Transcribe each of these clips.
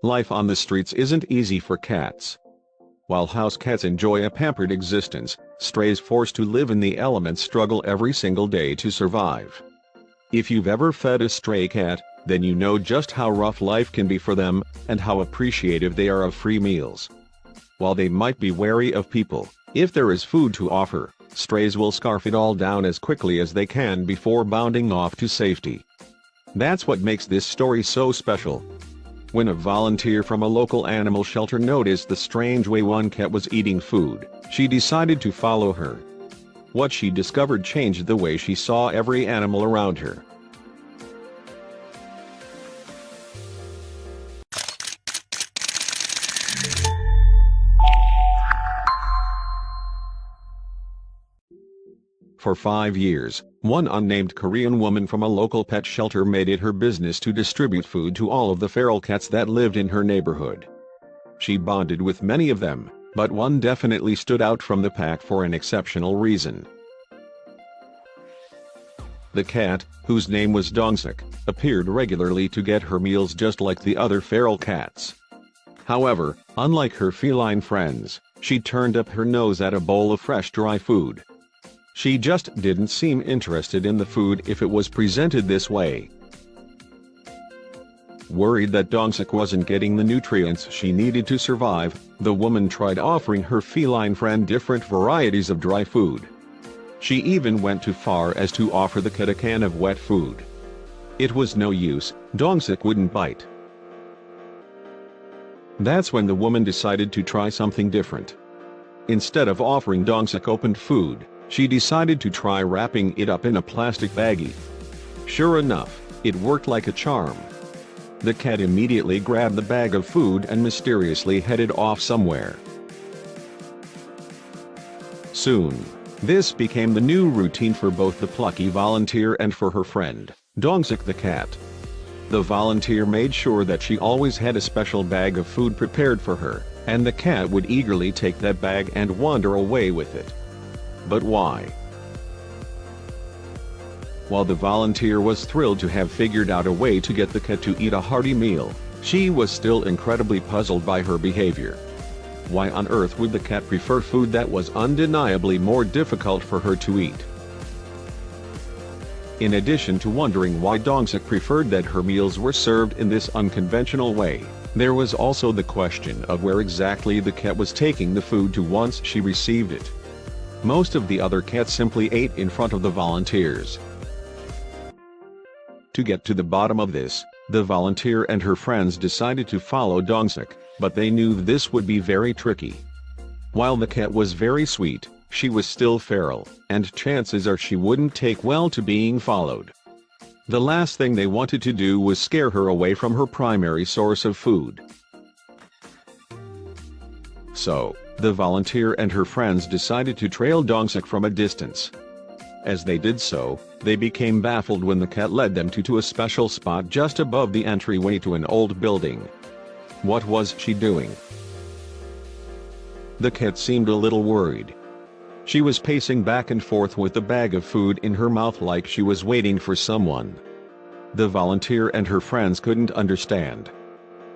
Life on the streets isn't easy for cats. While house cats enjoy a pampered existence, strays forced to live in the elements struggle every single day to survive. If you've ever fed a stray cat, then you know just how rough life can be for them, and how appreciative they are of free meals. While they might be wary of people, if there is food to offer, strays will scarf it all down as quickly as they can before bounding off to safety. That's what makes this story so special. When a volunteer from a local animal shelter noticed the strange way one cat was eating food, she decided to follow her. What she discovered changed the way she saw every animal around her. For 5 years, one unnamed Korean woman from a local pet shelter made it her business to distribute food to all of the feral cats that lived in her neighborhood. She bonded with many of them, but one definitely stood out from the pack for an exceptional reason. The cat, whose name was Dongsuk, appeared regularly to get her meals just like the other feral cats. However, unlike her feline friends, she turned up her nose at a bowl of fresh dry food. She just didn't seem interested in the food if it was presented this way. Worried that Dongsuk wasn't getting the nutrients she needed to survive, the woman tried offering her feline friend different varieties of dry food. She even went too far as to offer the cat a can of wet food. It was no use, Dongsuk wouldn't bite. That's when the woman decided to try something different. Instead of offering Dongsuk opened food, she decided to try wrapping it up in a plastic baggie. Sure enough, it worked like a charm. The cat immediately grabbed the bag of food and mysteriously headed off somewhere. Soon, this became the new routine for both the plucky volunteer and for her friend, Dongsuk the cat. The volunteer made sure that she always had a special bag of food prepared for her, and the cat would eagerly take that bag and wander away with it. But why? While the volunteer was thrilled to have figured out a way to get the cat to eat a hearty meal, she was still incredibly puzzled by her behavior. Why on earth would the cat prefer food that was undeniably more difficult for her to eat? In addition to wondering why Dongsuk preferred that her meals were served in this unconventional way, there was also the question of where exactly the cat was taking the food to once she received it. Most of the other cats simply ate in front of the volunteers. To get to the bottom of this, the volunteer and her friends decided to follow Dongsuk, but they knew this would be very tricky. While the cat was very sweet, she was still feral, and chances are she wouldn't take well to being followed. The last thing they wanted to do was scare her away from her primary source of food. So, the volunteer and her friends decided to trail Dongsuk from a distance. As they did so, they became baffled when the cat led them to a special spot just above the entryway to an old building. What was she doing? The cat seemed a little worried. She was pacing back and forth with the bag of food in her mouth like she was waiting for someone. The volunteer and her friends couldn't understand.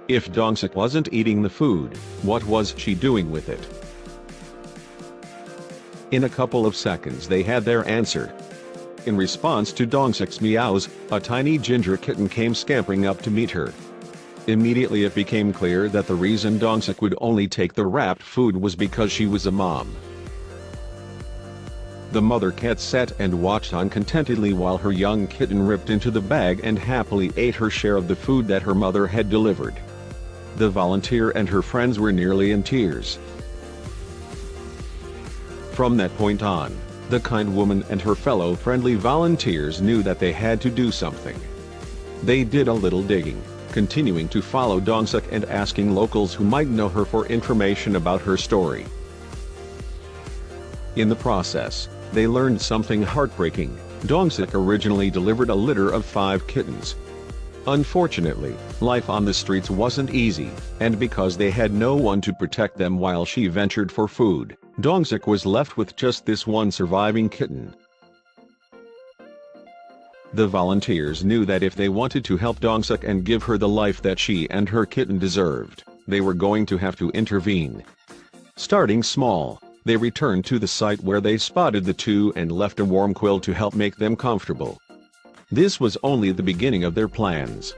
If Dongsuk wasn't eating the food, what was she doing with it? In a couple of seconds they had their answer. In response to Dongsuk's meows, a tiny ginger kitten came scampering up to meet her. Immediately it became clear that the reason Dongsuk would only take the wrapped food was because she was a mom. The mother cat sat and watched uncontentedly while her young kitten ripped into the bag and happily ate her share of the food that her mother had delivered. The volunteer and her friends were nearly in tears. From that point on, the kind woman and her fellow friendly volunteers knew that they had to do something. They did a little digging, continuing to follow Dongsuk and asking locals who might know her for information about her story. In the process, they learned something heartbreaking. Dongsuk originally delivered a litter of 5 kittens. Unfortunately, life on the streets wasn't easy, and because they had no one to protect them while she ventured for food, Dongsuk was left with just this one surviving kitten. The volunteers knew that if they wanted to help Dongsuk and give her the life that she and her kitten deserved, they were going to have to intervene. Starting small, they returned to the site where they spotted the two and left a warm quilt to help make them comfortable. This was only the beginning of their plans.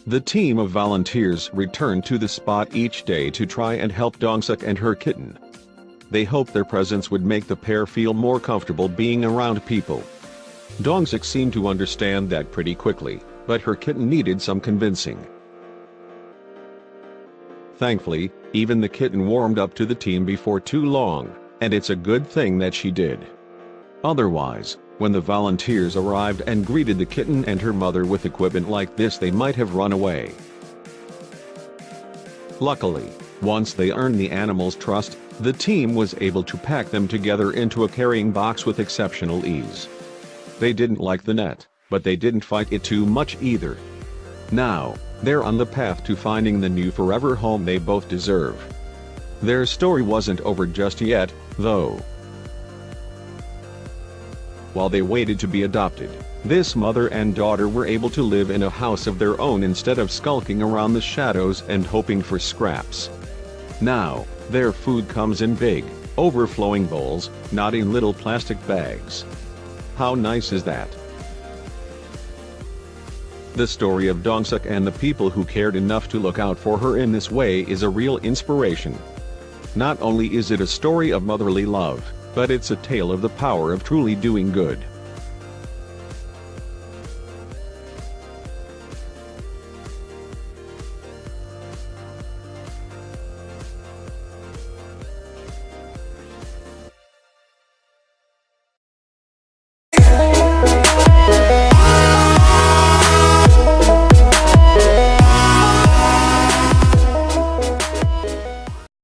The team of volunteers returned to the spot each day to try and help Dongsuk and her kitten. They hoped their presence would make the pair feel more comfortable being around people. Dongsuk seemed to understand that pretty quickly, but her kitten needed some convincing. Thankfully, even the kitten warmed up to the team before too long, and it's a good thing that she did. Otherwise, when the volunteers arrived and greeted the kitten and her mother with equipment like this, they might have run away. Luckily, once they earned the animals' trust, the team was able to pack them together into a carrying box with exceptional ease. They didn't like the net, but they didn't fight it too much either. Now, they're on the path to finding the new forever home they both deserve. Their story wasn't over just yet, though. While they waited to be adopted, this mother and daughter were able to live in a house of their own instead of skulking around the shadows and hoping for scraps. Now, their food comes in big, overflowing bowls, not in little plastic bags. How nice is that? The story of Dongsuk and the people who cared enough to look out for her in this way is a real inspiration. Not only is it a story of motherly love, but it's a tale of the power of truly doing good.